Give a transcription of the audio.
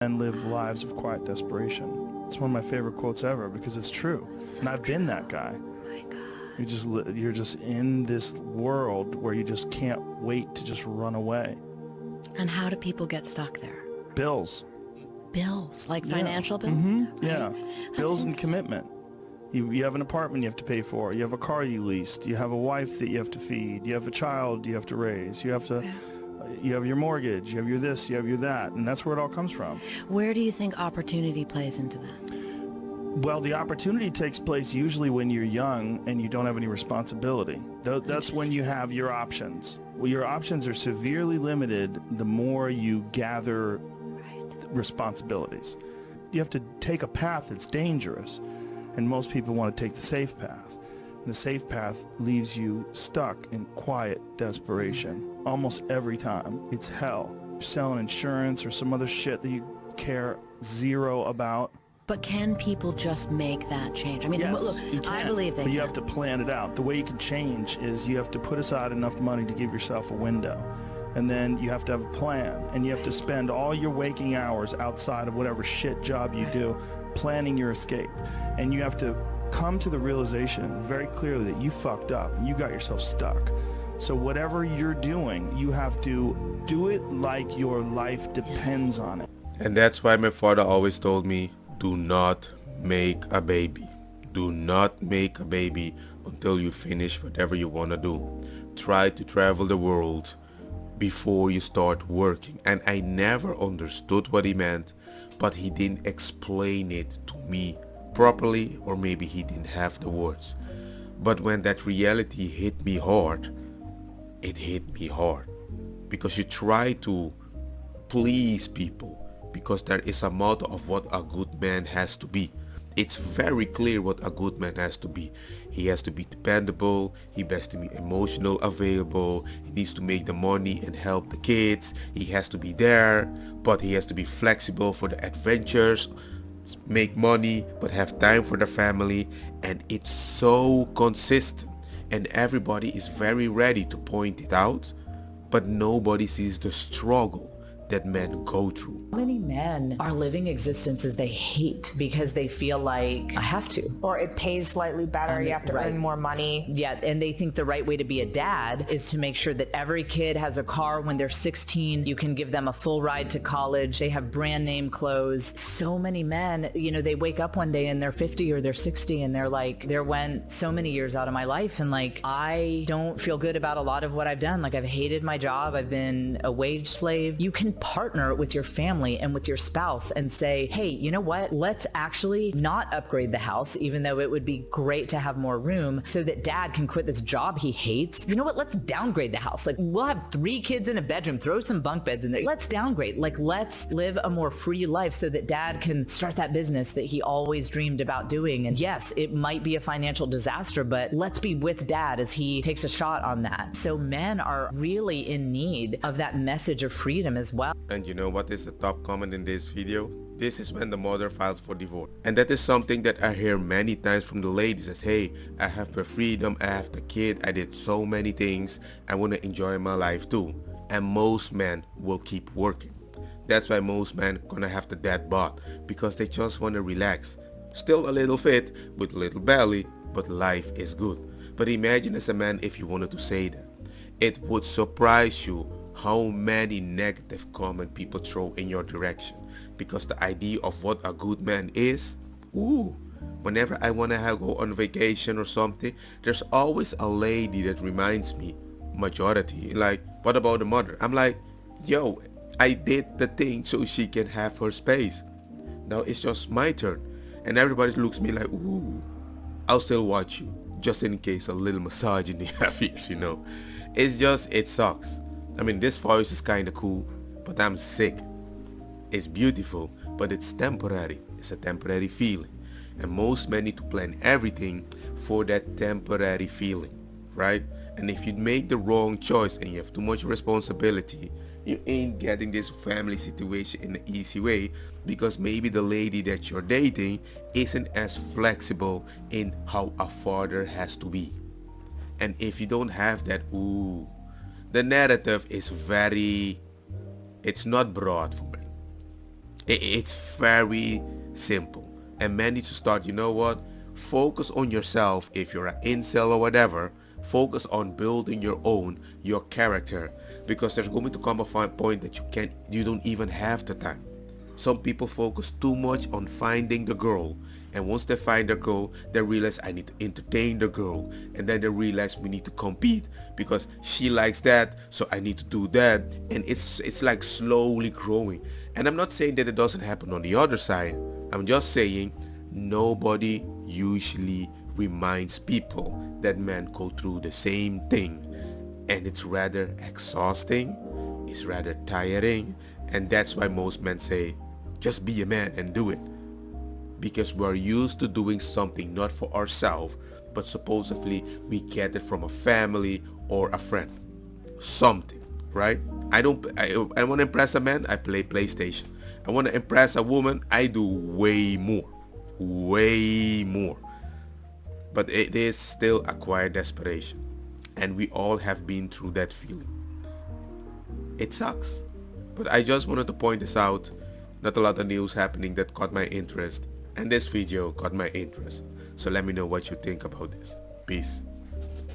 And live lives of quiet desperation. It's one of my favorite quotes ever because it's true. And I've been that guy. My God. You're just in this world where you just can't wait to just run away. And how do people get stuck there? Bills. Bills, like Yeah. financial bills? Mhm. Right? Yeah. That's Bills and interesting. commitment. You have an apartment you have to pay for. You have a car you leased. You have a wife that you have to feed. You have a child you have to raise. You have to. You have your mortgage. You have your this. You have your that, and that's where it all comes from. Where do you think opportunity plays into that? Well, the opportunity takes place usually when you're young and you don't have any responsibility. That's when you have your options. Well, your options are severely limited the more you gather responsibilities. You have to take a path that's dangerous, and most people want to take the safe path. And the safe path leaves you stuck in quiet desperation almost every time. It's hell. You're selling insurance or some other shit that you care zero about. But can people just make that change? I mean, Yes, look, you can, I believe they but you can. have to plan it out. The way you can change is you have to put aside enough money to give yourself a window. And then you have to have a plan. And you have to spend all your waking hours outside of whatever shit job you do planning your escape. And you have to come to the realization very clearly that you fucked up and you got yourself stuck. So whatever you're doing, you have to do it like your life depends on it. And that's why my father always told me, do not make a baby. Do not make a baby until you finish whatever you want to do. Try to travel the world before you start working. And I never understood what he meant, but he didn't explain it to me properly, or maybe he didn't have the words. But when that reality hit me hard, it hit me hard. Because you try to please people, because there is a motto of what a good man has to be. It's very clear what a good man has to be. He has to be dependable, he has to be emotional available, he needs to make the money and help the kids, he has to be there, but he has to be flexible for the adventures, make money, but have time for the family. And it's so consistent, and everybody is very ready to point it out, but nobody sees the struggle that men go through. How many men are living existences they hate because they feel like I have to? Or it pays slightly better, you have to right. earn more money. Yeah, and they think the right way to be a dad is to make sure that every kid has a car when they're 16. You can give them a full ride to college. They have brand name clothes. So many men, they wake up one day and they're 50 or they're 60 and they're like, there went so many years out of my life, and like, I don't feel good about a lot of what I've done. Like, I've hated my job. I've been a wage slave. You can partner with your family and with your spouse and say, hey, you know what? Let's actually not upgrade the house, even though it would be great to have more room, so that dad can quit this job he hates. You know what? Let's downgrade the house. Like, we'll have 3 kids in a bedroom, throw some bunk beds in there. Let's downgrade. Like, let's live a more free life so that dad can start that business that he always dreamed about doing. And yes, it might be a financial disaster, but let's be with dad as he takes a shot on that. So men are really in need of that message of freedom as well. And you know what is the top comment in this video? This is when the mother files for divorce. And that is something that I hear many times from the ladies as, hey, I have my freedom, I have the kid, I did so many things, I want to enjoy my life too. And most men will keep working. That's why most men gonna have the dad bod, because they just want to relax. Still a little fit, with a little belly, but life is good. But imagine as a man if you wanted to say that. It would surprise you how many negative comments people throw in your direction, because the idea of what a good man is, whenever I want to go on vacation or something, there's always a lady that reminds me, majority, like, what about the mother? I'm like, yo, I did the thing so she can have her space. Now it's just my turn. And everybody looks at me like, ooh, I'll still watch you, just in case a little misogyny appears, It's just, it sucks. I mean, this voice is kind of cool, but I'm sick. It's beautiful, but it's temporary. It's a temporary feeling. And most men need to plan everything for that temporary feeling, right? And if you make the wrong choice and you have too much responsibility, you ain't getting this family situation in an easy way, because maybe the lady that you're dating isn't as flexible in how a father has to be. And if you don't have that, the narrative is it's not broad for men. It's very simple. And men need to start, you know what? Focus on yourself. If you're an incel or whatever, focus on building your character, because there's going to come a point that you don't even have the time. Some people focus too much on finding the girl, and once they find the girl, they realize I need to entertain the girl, and then they realize we need to compete because she likes that, so I need to do that, and it's like slowly growing. And I'm not saying that it doesn't happen on the other side. I'm just saying nobody usually reminds people that men go through the same thing, and it's rather exhausting, it's rather tiring, and that's why most men say just be a man and do it, because we're used to doing something not for ourselves, but supposedly we get it from a family or a friend, something, right? I want to impress a man, I play PlayStation. I want to impress a woman, I do way more. But it is still acquired desperation, and we all have been through that feeling. It sucks, but I just wanted to point this out. Not a lot of news happening that caught my interest, and this video caught my interest. So let me know what you think about this. Peace.